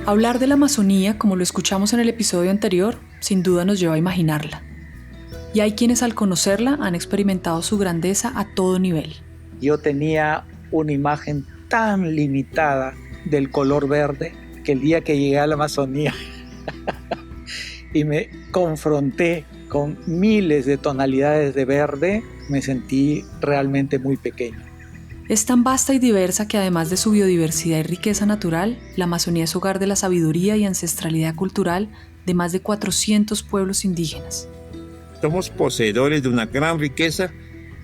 Hablar de la Amazonía, como lo escuchamos en el episodio anterior, sin duda nos lleva a imaginarla. Y hay quienes al conocerla han experimentado su grandeza a todo nivel. Yo tenía una imagen tan limitada del color verde que el día que llegué a la Amazonía y me confronté con miles de tonalidades de verde, me sentí realmente muy pequeño. Es tan vasta y diversa que además de su biodiversidad y riqueza natural, la Amazonía es hogar de la sabiduría y ancestralidad cultural de más de 400 pueblos indígenas. Somos poseedores de una gran riqueza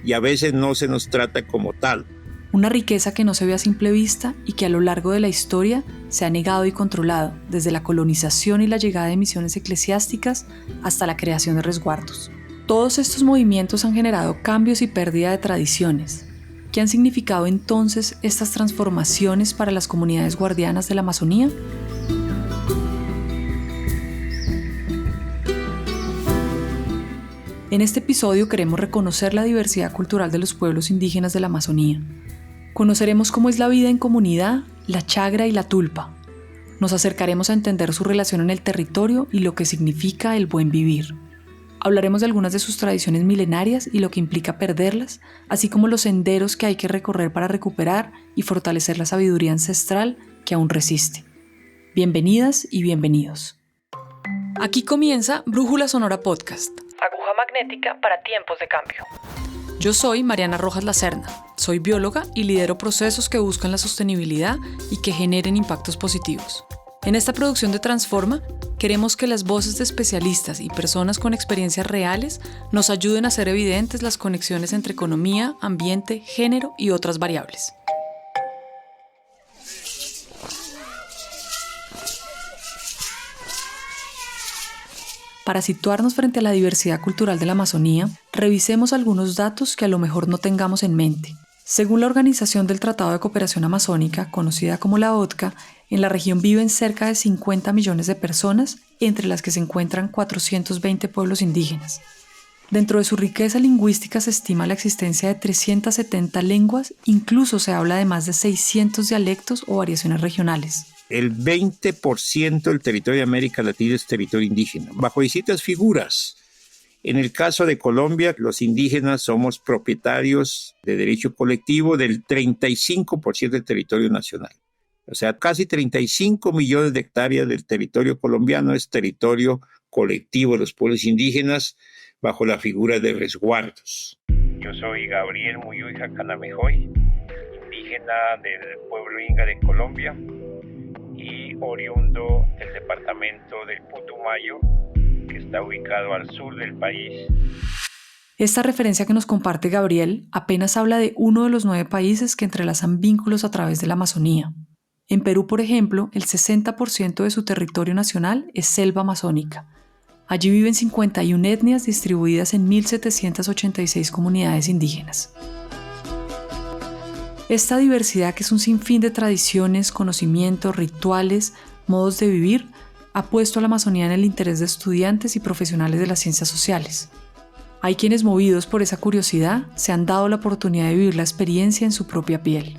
y a veces no se nos trata como tal. Una riqueza que no se ve a simple vista y que a lo largo de la historia se ha negado y controlado, desde la colonización y la llegada de misiones eclesiásticas hasta la creación de resguardos. Todos estos movimientos han generado cambios y pérdida de tradiciones. ¿Qué han significado entonces estas transformaciones para las comunidades guardianas de la Amazonía? En este episodio queremos reconocer la diversidad cultural de los pueblos indígenas de la Amazonía. Conoceremos cómo es la vida en comunidad, la chagra y la tulpa. Nos acercaremos a entender su relación en el territorio y lo que significa el buen vivir. Hablaremos de algunas de sus tradiciones milenarias y lo que implica perderlas, así como los senderos que hay que recorrer para recuperar y fortalecer la sabiduría ancestral que aún resiste. Bienvenidas y bienvenidos. Aquí comienza Brújula Sonora Podcast. Aguja magnética para tiempos de cambio. Yo soy Mariana Rojas Lacerna, soy bióloga y lidero procesos que buscan la sostenibilidad y que generen impactos positivos. En esta producción de Transforma, queremos que las voces de especialistas y personas con experiencias reales nos ayuden a hacer evidentes las conexiones entre economía, ambiente, género y otras variables. Para situarnos frente a la diversidad cultural de la Amazonía, revisemos algunos datos que a lo mejor no tengamos en mente. Según la Organización del Tratado de Cooperación Amazónica, conocida como la OTCA, en la región viven cerca de 50 millones de personas, entre las que se encuentran 420 pueblos indígenas. Dentro de su riqueza lingüística se estima la existencia de 370 lenguas, incluso se habla de más de 600 dialectos o variaciones regionales. El 20% del territorio de América Latina es territorio indígena, bajo distintas figuras. En el caso de Colombia, los indígenas somos propietarios de derecho colectivo del 35% del territorio nacional. O sea, casi 35 millones de hectáreas del territorio colombiano es territorio colectivo de los pueblos indígenas bajo la figura de resguardos. Yo soy Gabriel Muyuy Jacanamejoy, indígena del pueblo Inga de Colombia y oriundo del departamento del Putumayo, que está ubicado al sur del país. Esta referencia que nos comparte Gabriel apenas habla de uno de los 9 países que entrelazan vínculos a través de la Amazonía. En Perú, por ejemplo, el 60% de su territorio nacional es selva amazónica. Allí viven 51 etnias distribuidas en 1.786 comunidades indígenas. Esta diversidad, que es un sinfín de tradiciones, conocimientos, rituales, modos de vivir, ha puesto a la Amazonía en el interés de estudiantes y profesionales de las ciencias sociales. Hay quienes, movidos por esa curiosidad, se han dado la oportunidad de vivir la experiencia en su propia piel.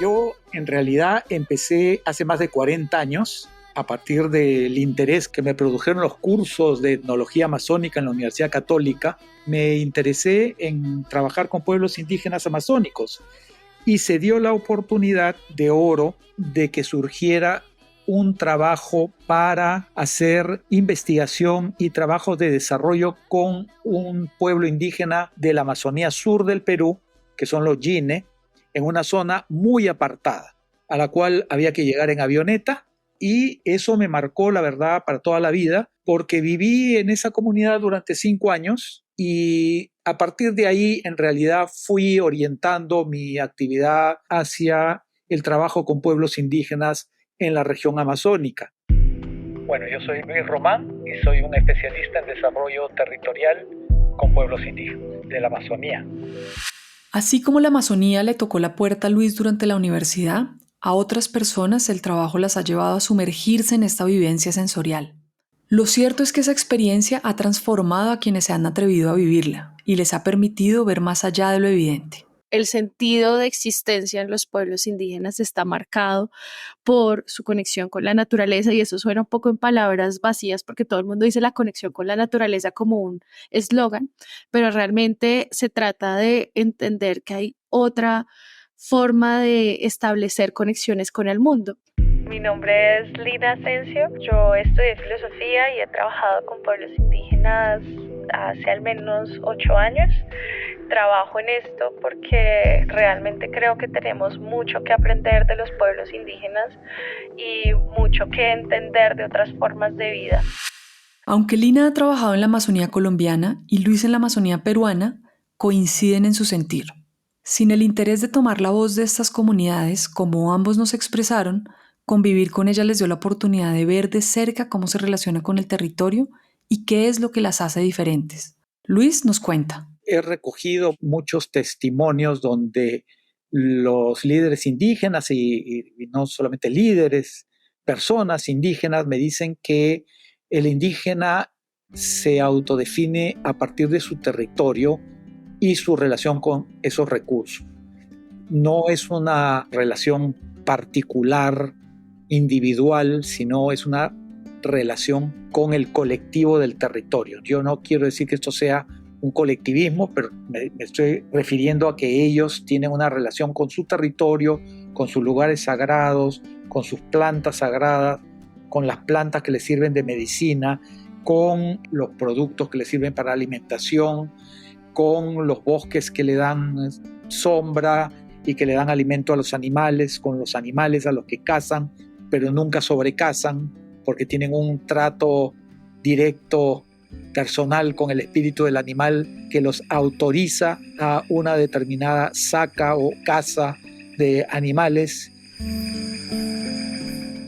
Yo en realidad empecé hace más de 40 años a partir del interés que me produjeron los cursos de etnología amazónica en la Universidad Católica. Me interesé en trabajar con pueblos indígenas amazónicos y se dio la oportunidad de oro de que surgiera un trabajo para hacer investigación y trabajo de desarrollo con un pueblo indígena de la Amazonía sur del Perú, que son los Yine, en una zona muy apartada, a la cual había que llegar en avioneta, y eso me marcó, la verdad, para toda la vida, porque viví en esa comunidad durante 5 años y a partir de ahí, en realidad, fui orientando mi actividad hacia el trabajo con pueblos indígenas en la región amazónica. Bueno, yo soy Luis Román y soy un especialista en desarrollo territorial con pueblos indígenas de la Amazonía. Así como la Amazonía le tocó la puerta a Luis durante la universidad, a otras personas el trabajo las ha llevado a sumergirse en esta vivencia sensorial. Lo cierto es que esa experiencia ha transformado a quienes se han atrevido a vivirla y les ha permitido ver más allá de lo evidente. el sentido de existencia en los pueblos indígenas está marcado por su conexión con la naturaleza, y eso suena un poco en palabras vacías porque todo el mundo dice la conexión con la naturaleza como un eslogan, pero realmente se trata de entender que hay otra forma de establecer conexiones con el mundo. Mi nombre es Lina Asensio, yo estudié filosofía y he trabajado con pueblos indígenas hace al menos 8 años. Trabajo en esto porque realmente creo que tenemos mucho que aprender de los pueblos indígenas y mucho que entender de otras formas de vida. Aunque Lina ha trabajado en la Amazonía colombiana y Luis en la Amazonía peruana, coinciden en su sentir. Sin el interés de tomar la voz de estas comunidades, como ambos nos expresaron, convivir con ellas les dio la oportunidad de ver de cerca cómo se relaciona con el territorio y qué es lo que las hace diferentes. Luis nos cuenta. He recogido muchos testimonios donde los líderes indígenas y no solamente líderes, personas indígenas me dicen que el indígena se autodefine a partir de su territorio y su relación con esos recursos. No es una relación particular, individual, sino es una relación con el colectivo del territorio. Yo no quiero decir que esto sea un colectivismo, pero me estoy refiriendo a que ellos tienen una relación con su territorio, con sus lugares sagrados, con sus plantas sagradas, con las plantas que les sirven de medicina, con los productos que les sirven para alimentación, con los bosques que le dan sombra y que le dan alimento a los animales, con los animales a los que cazan, pero nunca sobrecazan, porque tienen un trato directo, personal con el espíritu del animal que los autoriza a una determinada saca o caza de animales.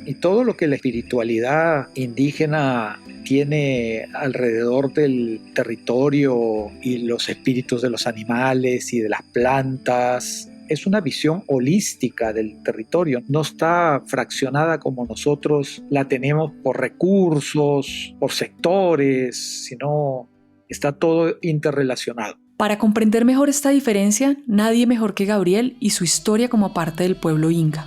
Y todo lo que la espiritualidad indígena tiene alrededor del territorio y los espíritus de los animales y de las plantas, es una visión holística del territorio. No está fraccionada como nosotros la tenemos por recursos, por sectores, sino está todo interrelacionado. Para comprender mejor esta diferencia, nadie mejor que Gabriel y su historia como parte del pueblo inca.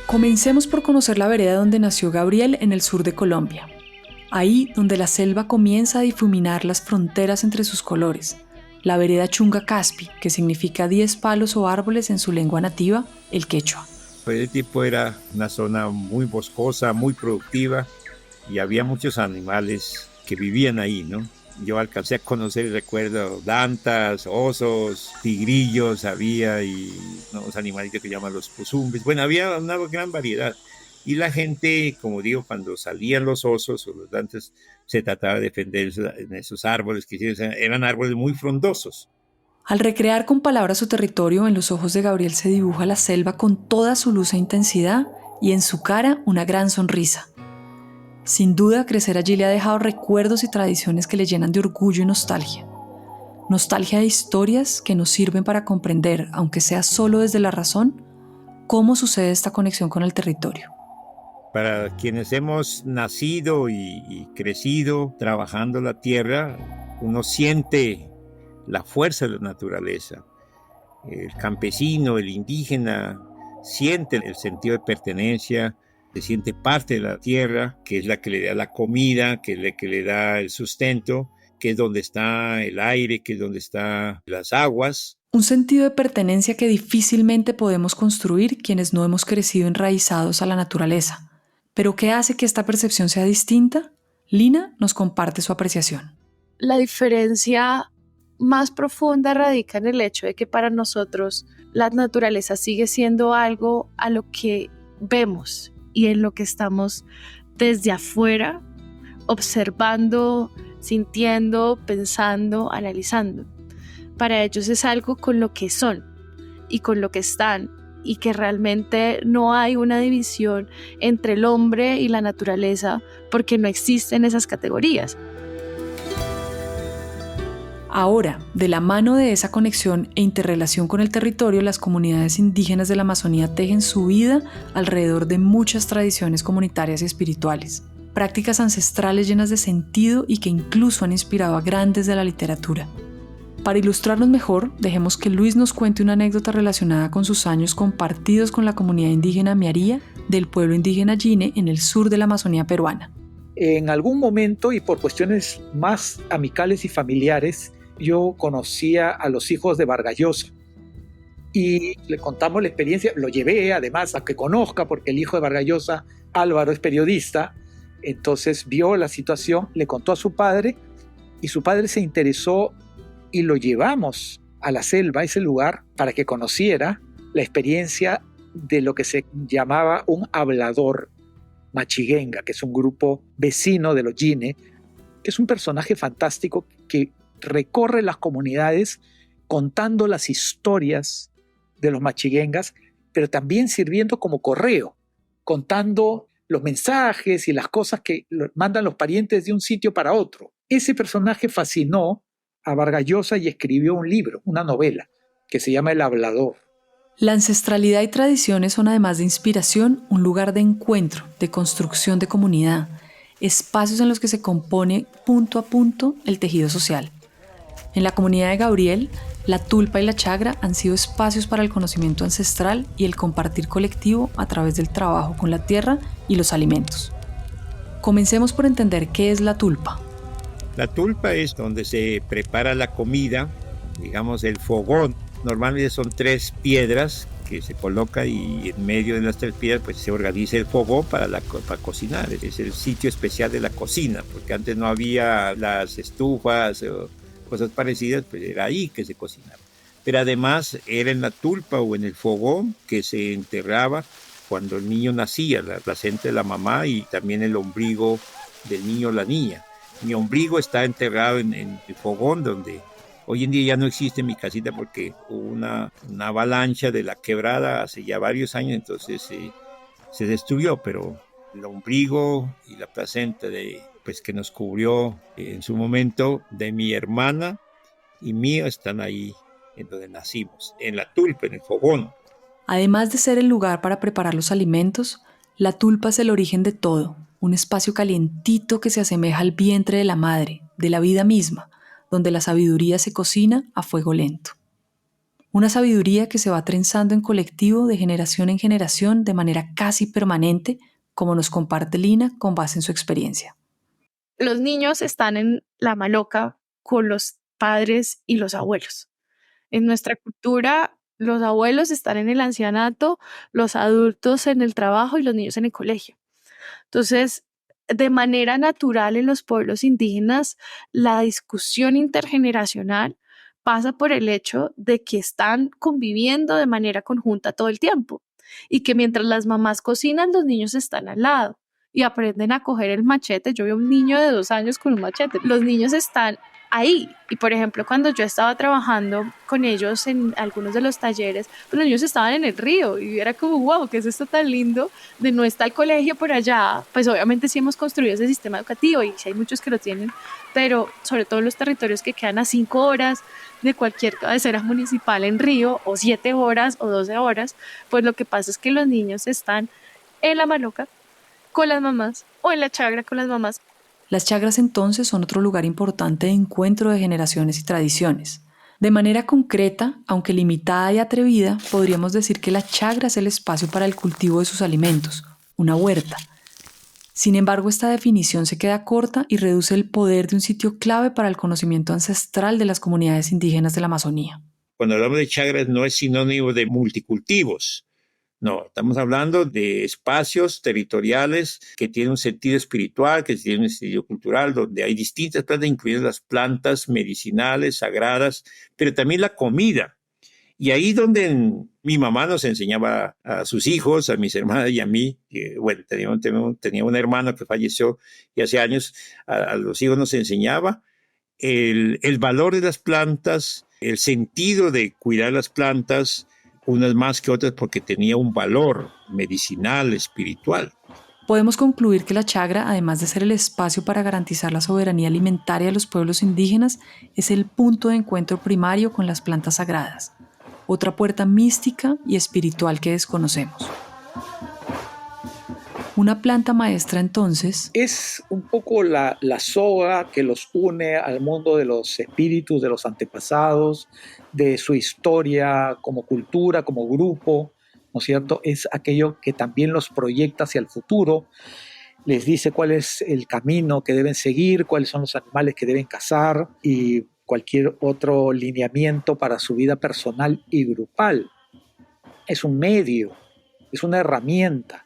Comencemos por conocer la vereda donde nació Gabriel en el sur de Colombia. Ahí donde la selva comienza a difuminar las fronteras entre sus colores. La vereda Chunga Caspi, que significa 10 palos o árboles en su lengua nativa, el quechua. Ese tiempo era una zona muy boscosa, muy productiva y había muchos animales que vivían ahí, ¿no? Yo alcancé a conocer, recuerdo, dantas, osos, tigrillos había y unos animalitos que llaman los puzumbes. Bueno, había una gran variedad. Y la gente, como digo, cuando salían los osos o los dantes, se trataba de defender en esos árboles, que eran árboles muy frondosos. Al recrear con palabras su territorio, en los ojos de Gabriel se dibuja la selva con toda su luz e intensidad y en su cara una gran sonrisa. Sin duda, crecer allí le ha dejado recuerdos y tradiciones que le llenan de orgullo y nostalgia. Nostalgia de historias que nos sirven para comprender, aunque sea solo desde la razón, cómo sucede esta conexión con el territorio. Para quienes hemos nacido y crecido trabajando la tierra, uno siente la fuerza de la naturaleza. El campesino, el indígena, siente el sentido de pertenencia, se siente parte de la tierra, que es la que le da la comida, que es la que le da el sustento, que es donde está el aire, que es donde están las aguas. Un sentido de pertenencia que difícilmente podemos construir quienes no hemos crecido enraizados a la naturaleza. ¿Pero qué hace que esta percepción sea distinta? Lina nos comparte su apreciación. La diferencia más profunda radica en el hecho de que para nosotros la naturaleza sigue siendo algo a lo que vemos y en lo que estamos desde afuera, observando, sintiendo, pensando, analizando. Para ellos es algo con lo que son y con lo que están, y que realmente no hay una división entre el hombre y la naturaleza porque no existen esas categorías. Ahora, de la mano de esa conexión e interrelación con el territorio, las comunidades indígenas de la Amazonía tejen su vida alrededor de muchas tradiciones comunitarias y espirituales, prácticas ancestrales llenas de sentido y que incluso han inspirado a grandes de la literatura. Para ilustrarnos mejor, dejemos que Luis nos cuente una anécdota relacionada con sus años compartidos con la comunidad indígena Miaría del pueblo indígena Yine en el sur de la Amazonía peruana. En algún momento, y por cuestiones más amicales y familiares, yo conocía a los hijos de Vargas Llosa y le contamos la experiencia. Lo llevé además a que conozca, porque el hijo de Vargas Llosa, Álvaro, es periodista. Entonces vio la situación, le contó a su padre y su padre se interesó y lo llevamos a la selva, a ese lugar, para que conociera la experiencia de lo que se llamaba un hablador machiguenga, que es un grupo vecino de los Yine, que es un personaje fantástico que recorre las comunidades contando las historias de los machiguengas, pero también sirviendo como correo, contando los mensajes y las cosas que mandan los parientes de un sitio para otro. Ese personaje fascinó a Vargas Llosa y escribió un libro, una novela, que se llama El Hablador. La ancestralidad y tradiciones son, además de inspiración, un lugar de encuentro, de construcción de comunidad, espacios en los que se compone punto a punto el tejido social. En la comunidad de Gabriel, la tulpa y la chagra han sido espacios para el conocimiento ancestral y el compartir colectivo a través del trabajo con la tierra y los alimentos. Comencemos por entender qué es la tulpa. La tulpa es donde se prepara la comida, digamos el fogón. Normalmente son 3 piedras que se coloca y en medio de las 3 piedras pues se organiza el fogón para cocinar. Es el sitio especial de la cocina, porque antes no había las estufas o cosas parecidas, pues era ahí que se cocinaba. Pero además era en la tulpa o en el fogón que se enterraba cuando el niño nacía, la placenta de la mamá y también el ombligo del niño o la niña. Mi ombligo está enterrado en el fogón, donde hoy en día ya no existe mi casita porque hubo una avalancha de la quebrada hace ya varios años, entonces se destruyó, pero el ombligo y la placenta pues, que nos cubrió en su momento de mi hermana y mío están ahí en donde nacimos, en la tulpa, en el fogón. Además de ser el lugar para preparar los alimentos, la tulpa es el origen de todo, un espacio calientito que se asemeja al vientre de la madre, de la vida misma, donde la sabiduría se cocina a fuego lento. Una sabiduría que se va trenzando en colectivo de generación en generación de manera casi permanente, como nos comparte Lina con base en su experiencia. Los niños están en la maloca con los padres y los abuelos. En nuestra cultura, los abuelos están en el ancianato, los adultos en el trabajo y los niños en el colegio. Entonces, de manera natural en los pueblos indígenas, la discusión intergeneracional pasa por el hecho de que están conviviendo de manera conjunta todo el tiempo y que mientras las mamás cocinan, los niños están al lado y aprenden a coger el machete. Yo veo un niño de 2 años con un machete. Los niños están ahí. Y por ejemplo, cuando yo estaba trabajando con ellos en algunos de los talleres, pues los niños estaban en el río y era como, wow, ¿qué es esto tan lindo? De no está el colegio por allá. Pues obviamente sí hemos construido ese sistema educativo y sí hay muchos que lo tienen, pero sobre todo en los territorios que quedan a 5 horas de cualquier cabecera municipal en río, o 7 horas o 12 horas, pues lo que pasa es que los niños están en la maloca con las mamás o en la chagra con las mamás. Las chagras entonces son otro lugar importante de encuentro de generaciones y tradiciones. De manera concreta, aunque limitada y atrevida, podríamos decir que la chagra es el espacio para el cultivo de sus alimentos, una huerta. Sin embargo, esta definición se queda corta y reduce el poder de un sitio clave para el conocimiento ancestral de las comunidades indígenas de la Amazonía. Cuando hablamos de chagras no es sinónimo de multicultivos. No, estamos hablando de espacios territoriales que tienen un sentido espiritual, que tienen un sentido cultural, donde hay distintas plantas, incluidas las plantas medicinales, sagradas, pero también la comida. Y ahí donde mi mamá nos enseñaba a sus hijos, a mis hermanas y a mí, que, bueno, tenía un hermano que falleció y hace años, a los hijos nos enseñaba el valor de las plantas, el sentido de cuidar las plantas, unas más que otras porque tenía un valor medicinal, espiritual. Podemos concluir que la chagra, además de ser el espacio para garantizar la soberanía alimentaria de los pueblos indígenas, es el punto de encuentro primario con las plantas sagradas, otra puerta mística y espiritual que desconocemos. Una planta maestra, entonces, es un poco la soga que los une al mundo de los espíritus, de los antepasados, de su historia como cultura, como grupo, ¿no es cierto? Es aquello que también los proyecta hacia el futuro, les dice cuál es el camino que deben seguir, cuáles son los animales que deben cazar y cualquier otro lineamiento para su vida personal y grupal. Es un medio, es una herramienta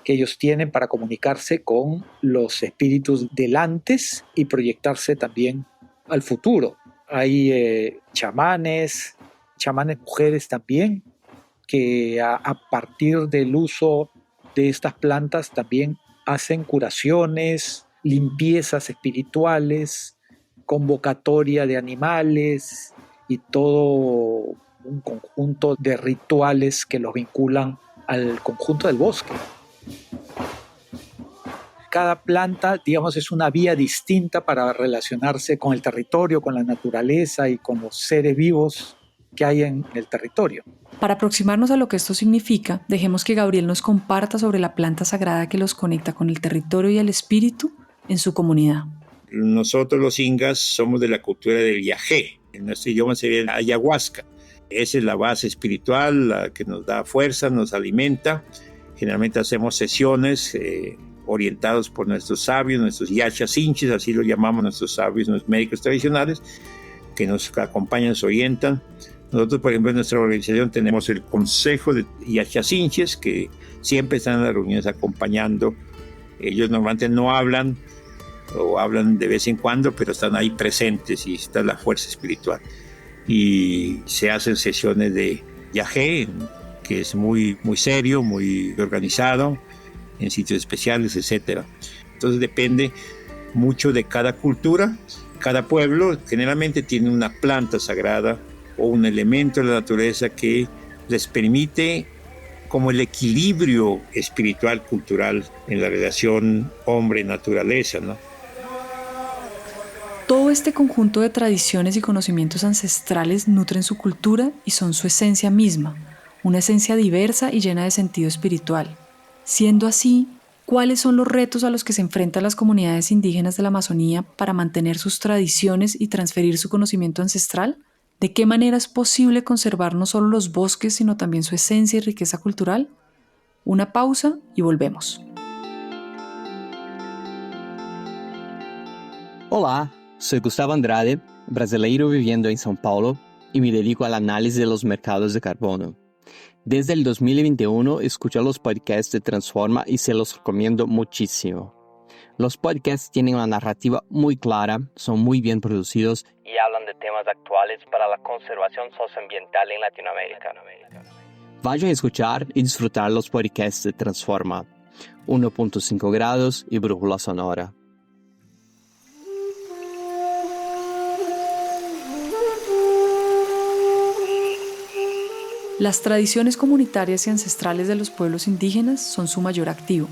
que ellos tienen para comunicarse con los espíritus del antes y proyectarse también al futuro. Hay chamanes mujeres también, que a partir del uso de estas plantas también hacen curaciones, limpiezas espirituales, convocatoria de animales y todo un conjunto de rituales que los vinculan al conjunto del bosque. Cada planta, digamos, es una vía distinta para relacionarse con el territorio, con la naturaleza y con los seres vivos que hay en el territorio. Para aproximarnos a lo que esto significa, dejemos que Gabriel nos comparta sobre la planta sagrada que los conecta con el territorio y el espíritu en su comunidad. Nosotros los ingas somos de la cultura del yagé. En nuestro idioma sería la ayahuasca. Esa es la base espiritual, la que nos da fuerza, nos alimenta. Generalmente hacemos sesiones orientados por nuestros sabios, nuestros yachasinches, así lo llamamos nuestros sabios, nuestros médicos tradicionales, que nos acompañan, nos orientan. Nosotros, por ejemplo, en nuestra organización tenemos el Consejo de Yachasinches, que siempre están en las reuniones acompañando. Ellos normalmente no hablan, o hablan de vez en cuando, pero están ahí presentes y está la fuerza espiritual. Y se hacen sesiones de yagé, que es muy, muy serio, muy organizado, en sitios especiales, etc. Entonces depende mucho de cada cultura. Cada pueblo generalmente tiene una planta sagrada o un elemento de la naturaleza que les permite como el equilibrio espiritual, cultural en la relación hombre-naturaleza, ¿no? Todo este conjunto de tradiciones y conocimientos ancestrales nutren su cultura y son su esencia misma, una esencia diversa y llena de sentido espiritual. Siendo así, ¿cuáles son los retos a los que se enfrentan las comunidades indígenas de la Amazonía para mantener sus tradiciones y transferir su conocimiento ancestral? ¿De qué manera es posible conservar no solo los bosques, sino también su esencia y riqueza cultural? Una pausa y volvemos. Olá, soy Gustavo Andrade, brasileiro viviendo en São Paulo y me dedico al análisis de los mercados de carbono. Desde el 2021 escuché los podcasts de Transforma y se los recomiendo muchísimo. Los podcasts tienen una narrativa muy clara, son muy bien producidos y hablan de temas actuales para la conservación socioambiental en Latinoamérica. Vayan a escuchar y disfrutar los podcasts de Transforma, 1.5 grados y Brújula Sonora. Las tradiciones comunitarias y ancestrales de los pueblos indígenas son su mayor activo.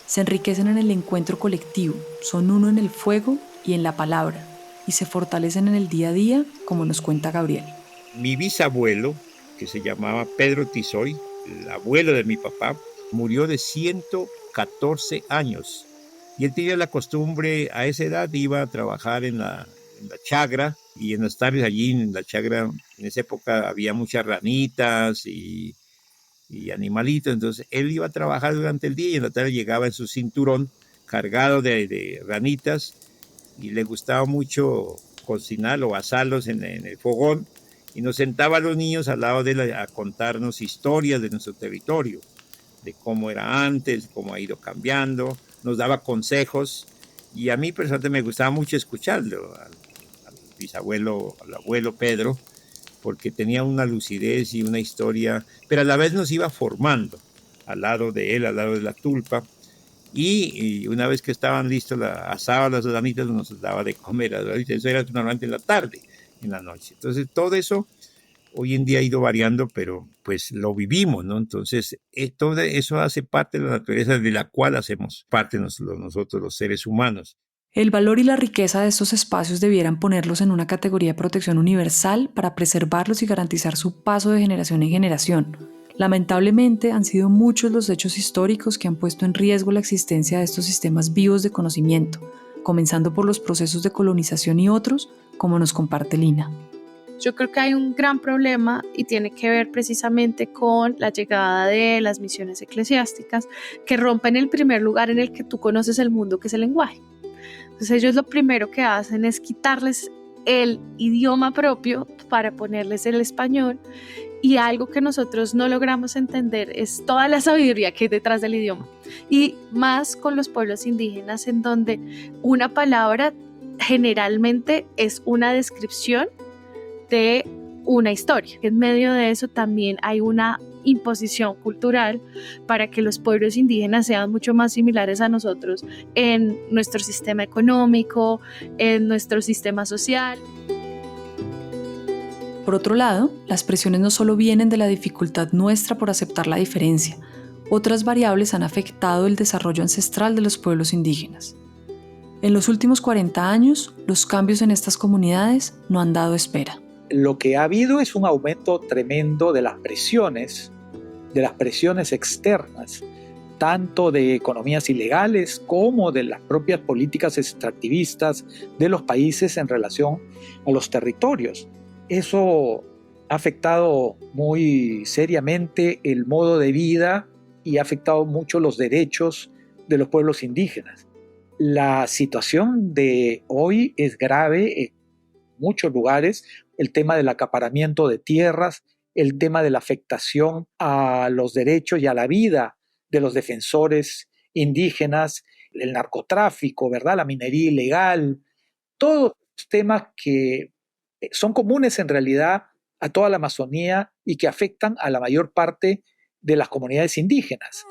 Se enriquecen en el encuentro colectivo, son uno en el fuego y en la palabra, y se fortalecen en el día a día, como nos cuenta Gabriel. Mi bisabuelo, que se llamaba Pedro Tizoy, el abuelo de mi papá, murió de 114 años. Y él tenía la costumbre, a esa edad iba a trabajar en la chagra, y en las tardes allí en la chagra, en esa época había muchas ranitas y animalitos, entonces él iba a trabajar durante el día y en la tarde llegaba en su cinturón cargado de ranitas y le gustaba mucho cocinar o asarlos en el fogón y nos sentaba a los niños al lado de él a contarnos historias de nuestro territorio, de cómo era antes, cómo ha ido cambiando, nos daba consejos y a mí personalmente me gustaba mucho escucharlo, al bisabuelo, al abuelo Pedro, porque tenía una lucidez y una historia, pero a la vez nos iba formando al lado de él, al lado de la tulpa, y una vez que estaban listos, asaba las ranitas, nos daba de comer, eso era normalmente en la tarde, en la noche. Entonces todo eso hoy en día ha ido variando, pero pues lo vivimos, ¿no? Entonces todo eso hace parte de la naturaleza de la cual hacemos parte nosotros los seres humanos. El valor y la riqueza de estos espacios debieran ponerlos en una categoría de protección universal para preservarlos y garantizar su paso de generación en generación. Lamentablemente han sido muchos los hechos históricos que han puesto en riesgo la existencia de estos sistemas vivos de conocimiento, comenzando por los procesos de colonización y otros, como nos comparte Lina. Yo creo que hay un gran problema y tiene que ver precisamente con la llegada de las misiones eclesiásticas que rompen el primer lugar en el que tú conoces el mundo, que es el lenguaje. Entonces ellos lo primero que hacen es quitarles el idioma propio para ponerles el español, y algo que nosotros no logramos entender es toda la sabiduría que hay detrás del idioma, y más con los pueblos indígenas, en donde una palabra generalmente es una descripción de una historia. En medio de eso también hay una imposición cultural para que los pueblos indígenas sean mucho más similares a nosotros en nuestro sistema económico, en nuestro sistema social. Por otro lado, las presiones no solo vienen de la dificultad nuestra por aceptar la diferencia. Otras variables han afectado el desarrollo ancestral de los pueblos indígenas. En los últimos 40 años, los cambios en estas comunidades no han dado espera. Lo que ha habido es un aumento tremendo de las presiones externas, tanto de economías ilegales como de las propias políticas extractivistas de los países en relación a los territorios. Eso ha afectado muy seriamente el modo de vida y ha afectado mucho los derechos de los pueblos indígenas. La situación de hoy es grave en muchos lugares. El tema del acaparamiento de tierras, el tema de la afectación a los derechos y a la vida de los defensores indígenas, el narcotráfico, ¿verdad? La minería ilegal, todos los temas que son comunes en realidad a toda la Amazonía y que afectan a la mayor parte de las comunidades indígenas.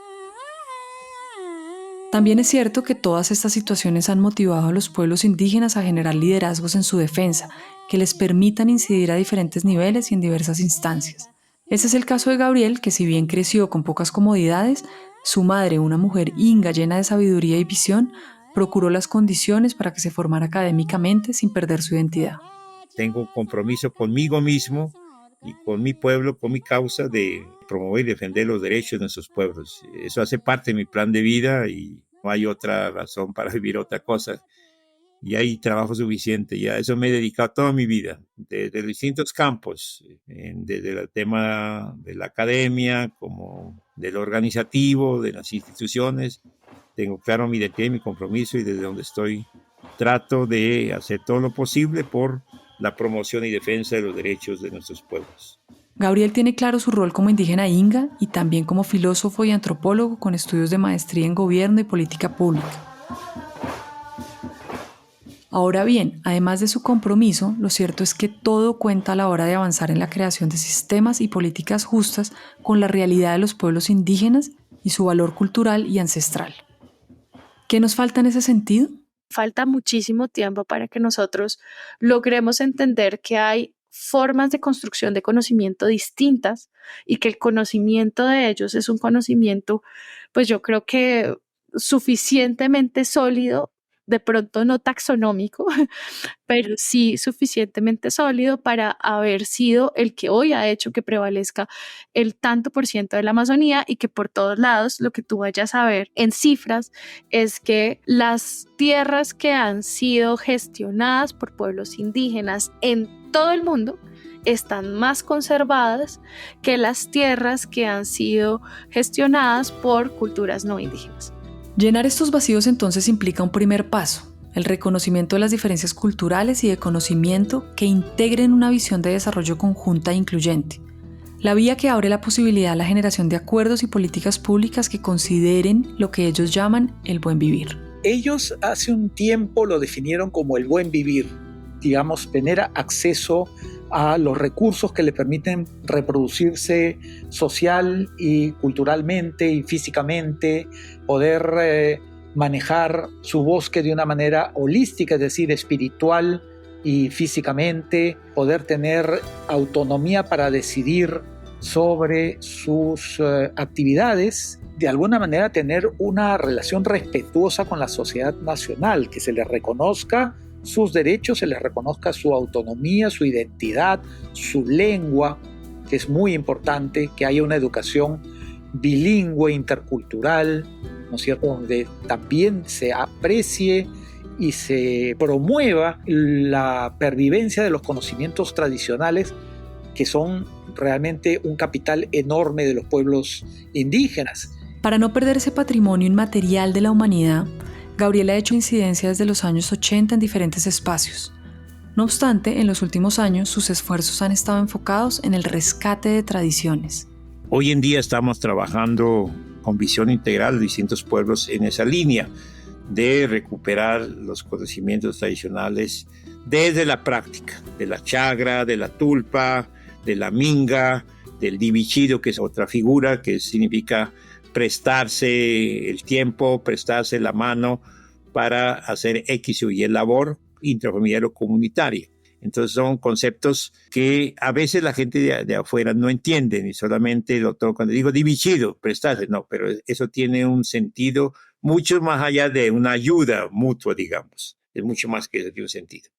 También es cierto que todas estas situaciones han motivado a los pueblos indígenas a generar liderazgos en su defensa, que les permitan incidir a diferentes niveles y en diversas instancias. Ese es el caso de Gabriel, que si bien creció con pocas comodidades, su madre, una mujer inga llena de sabiduría y visión, procuró las condiciones para que se formara académicamente sin perder su identidad. Tengo un compromiso conmigo mismo y con mi pueblo, con mi causa de promover y defender los derechos de nuestros pueblos. Eso hace parte de mi plan de vida y no hay otra razón para vivir otra cosa. Y hay trabajo suficiente, ya eso me he dedicado toda mi vida, desde distintos campos, desde el tema de la academia, como del organizativo, de las instituciones. Tengo claro mi identidad y mi compromiso, y desde donde estoy trato de hacer todo lo posible por la promoción y defensa de los derechos de nuestros pueblos. Gabriel tiene claro su rol como indígena inga y también como filósofo y antropólogo con estudios de maestría en gobierno y política pública. Ahora bien, además de su compromiso, lo cierto es que todo cuenta a la hora de avanzar en la creación de sistemas y políticas justas con la realidad de los pueblos indígenas y su valor cultural y ancestral. ¿Qué nos falta en ese sentido? Falta muchísimo tiempo para que nosotros logremos entender que hay formas de construcción de conocimiento distintas y que el conocimiento de ellos es un conocimiento, pues yo creo que suficientemente sólido, de pronto no taxonómico, pero sí suficientemente sólido para haber sido el que hoy ha hecho que prevalezca el tanto por ciento de la Amazonía, y que por todos lados lo que tú vayas a ver en cifras es que las tierras que han sido gestionadas por pueblos indígenas en todo el mundo están más conservadas que las tierras que han sido gestionadas por culturas no indígenas. Llenar estos vacíos entonces implica un primer paso, el reconocimiento de las diferencias culturales y de conocimiento que integren una visión de desarrollo conjunta e incluyente. La vía que abre la posibilidad a la generación de acuerdos y políticas públicas que consideren lo que ellos llaman el buen vivir. Ellos hace un tiempo lo definieron como el buen vivir, digamos, tener acceso a los recursos que le permiten reproducirse social y culturalmente y físicamente, poder manejar su bosque de una manera holística, es decir, espiritual y físicamente, poder tener autonomía para decidir sobre sus actividades, de alguna manera tener una relación respetuosa con la sociedad nacional, que se les reconozca sus derechos, se les reconozca su autonomía, su identidad, su lengua, que es muy importante que haya una educación bilingüe, intercultural, ¿no es cierto?, donde también se aprecie y se promueva la pervivencia de los conocimientos tradicionales, que son realmente un capital enorme de los pueblos indígenas. Para no perder ese patrimonio inmaterial de la humanidad, Gabriel ha hecho incidencia desde los años 80 en diferentes espacios. No obstante, en los últimos años sus esfuerzos han estado enfocados en el rescate de tradiciones. Hoy en día estamos trabajando con visión integral de distintos pueblos en esa línea de recuperar los conocimientos tradicionales desde la práctica, de la chagra, de la tulpa, de la minga, del divichido, que es otra figura que significa prestarse el tiempo, prestarse la mano para hacer X o Y labor intrafamiliar o comunitaria. Entonces son conceptos que a veces la gente de afuera no entiende, y solamente lo toman cuando digo divichido, prestarse, no, pero eso tiene un sentido mucho más allá de una ayuda mutua, digamos. Es mucho más que eso, tiene un sentido.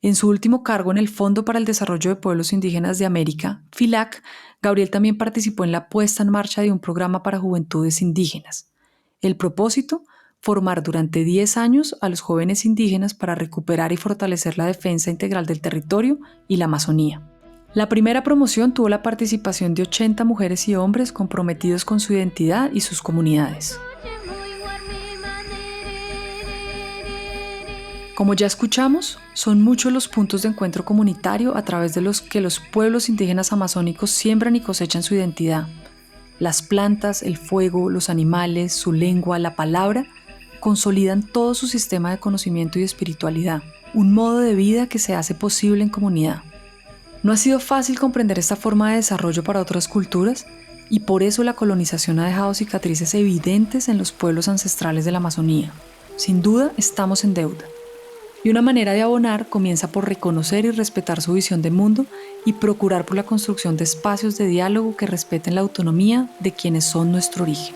En su último cargo en el Fondo para el Desarrollo de Pueblos Indígenas de América, FILAC, Gabriel también participó en la puesta en marcha de un programa para juventudes indígenas. El propósito: formar durante 10 años a los jóvenes indígenas para recuperar y fortalecer la defensa integral del territorio y la Amazonía. La primera promoción tuvo la participación de 80 mujeres y hombres comprometidos con su identidad y sus comunidades. Como ya escuchamos, son muchos los puntos de encuentro comunitario a través de los que los pueblos indígenas amazónicos siembran y cosechan su identidad. Las plantas, el fuego, los animales, su lengua, la palabra consolidan todo su sistema de conocimiento y espiritualidad, un modo de vida que se hace posible en comunidad. No ha sido fácil comprender esta forma de desarrollo para otras culturas, y por eso la colonización ha dejado cicatrices evidentes en los pueblos ancestrales de la Amazonía. Sin duda, estamos en deuda. Y una manera de abonar comienza por reconocer y respetar su visión de mundo y procurar por la construcción de espacios de diálogo que respeten la autonomía de quienes son nuestro origen.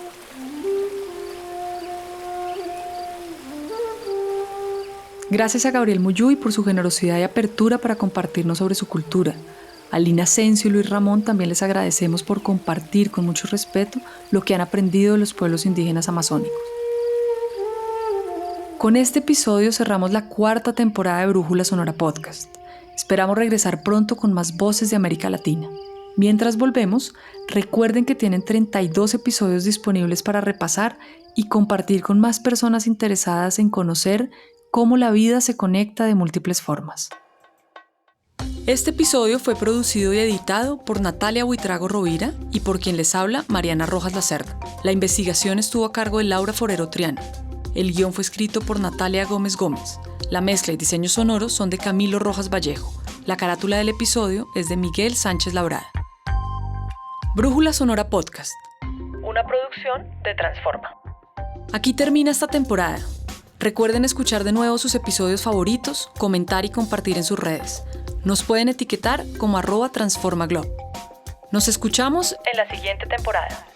Gracias a Gabriel Muyuy por su generosidad y apertura para compartirnos sobre su cultura. A Lina Asensio y Luis Ramón también les agradecemos por compartir con mucho respeto lo que han aprendido de los pueblos indígenas amazónicos. Con este episodio cerramos la 4ª temporada de Brújula Sonora Podcast. Esperamos regresar pronto con más voces de América Latina. Mientras volvemos, recuerden que tienen 32 episodios disponibles para repasar y compartir con más personas interesadas en conocer cómo la vida se conecta de múltiples formas. Este episodio fue producido y editado por Natalia Buitrago Rovira y por quien les habla, Mariana Rojas Lacerda. La investigación estuvo a cargo de Laura Forero Triano. El guión fue escrito por Natalia Gómez Gómez. La mezcla y diseños sonoros son de Camilo Rojas Vallejo. La carátula del episodio es de Miguel Sánchez Labrada. Brújula Sonora Podcast. Una producción de Transforma. Aquí termina esta temporada. Recuerden escuchar de nuevo sus episodios favoritos, comentar y compartir en sus redes. Nos pueden etiquetar como @transformaglob. Nos escuchamos en la siguiente temporada.